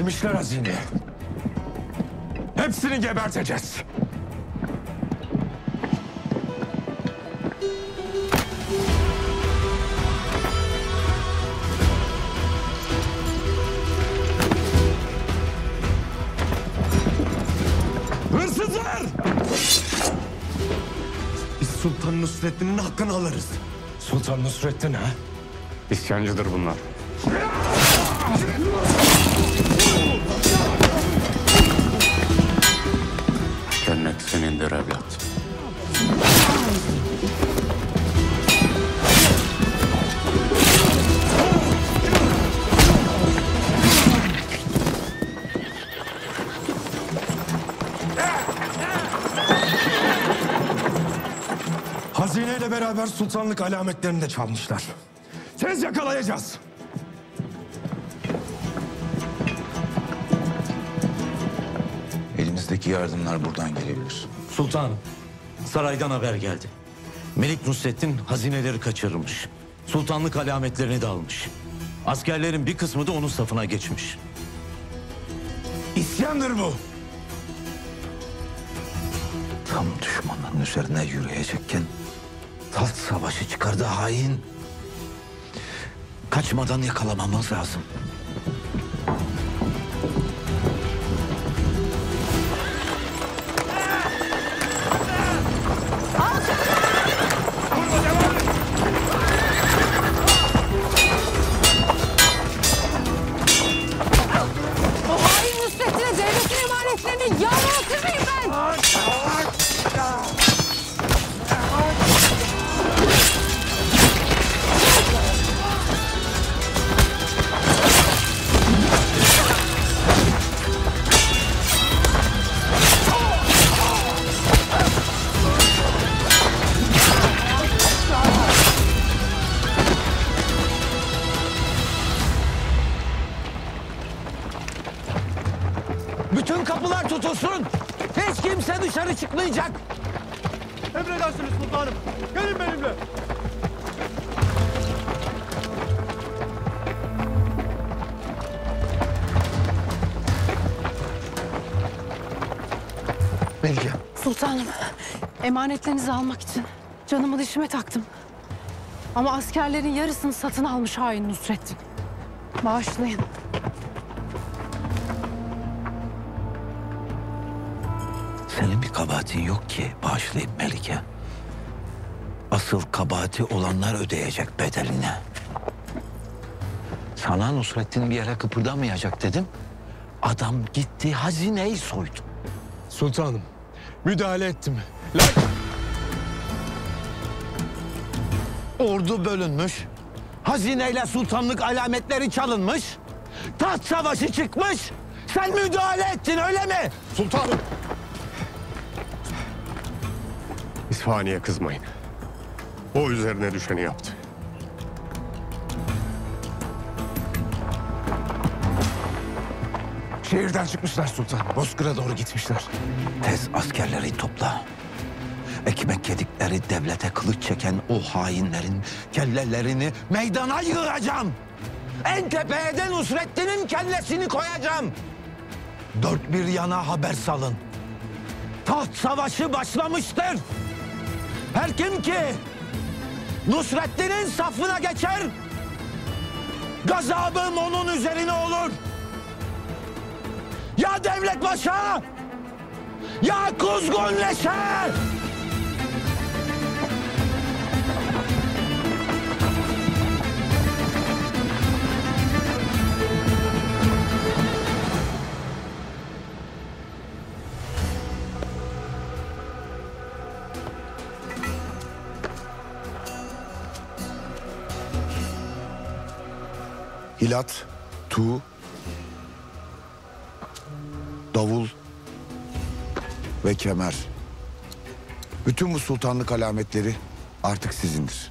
Yemişler hazineyi. Hepsini geberteceğiz. Hırsızlar! Biz Sultan Nusrettin'in hakkını alırız. Sultan Nusrettin ha? İsyancıdır bunlar. Cennet senindir evlat. Hazineyle beraber sultanlık alametlerini de çalmışlar. Tez yakalayacağız. Elimizdeki yardımlar buradan gelebilir. Sultanım, saraydan haber geldi. Melik Nusrettin hazineleri kaçırılmış. Sultanlık alametlerini de almış. Askerlerin bir kısmı da onun safına geçmiş. İsyandır bu. Tam düşmanların üzerine yürüyecekken taht savaşı çıkardı hain. Kaçmadan yakalamamız lazım. O hain Nusrettin'e devletin emanetlerini yağmalatır mıyım ben? Bütün kapılar tutulsun. Hiç kimse dışarı çıkmayacak. Emredersiniz sultanım. Gelin benimle. Melike. Sultanım, emanetlerinizi almak için canımı dişime taktım. Ama askerlerin yarısını satın almış hain Nusrettin. Bağışlayın. Senin bir kabahatin yok ki bağışlayayım Melike. Asıl kabahati olanlar ödeyecek bedelini. Sana Nusrettin bir yere kıpırdamayacak dedim. Adam gitti hazineyi soydu. Sultanım, müdahale ettim. Ordu bölünmüş. Hazineyle sultanlık alametleri çalınmış. Taht savaşı çıkmış. Sen müdahale ettin öyle mi? Sultanım! İsfahani'ye kızmayın. O üzerine düşeni yaptı. Şehirden çıkmışlar sultanım. Bozkır'a doğru gitmişler. Tez askerleri topla. Ekmek yedikleri devlete kılıç çeken o hainlerin kellelerini meydana yığacağım. En tepeye de Nusrettin'in kellesini koyacağım. Dört bir yana haber salın. Taht savaşı başlamıştır. Her kim ki Nusrettin'in safına geçer, gazabım onun üzerine olur. Ya devlet başa, ya kuzgun leşe! Hilat, tuğ, davul ve kemer. Bütün bu sultanlık alametleri artık sizindir.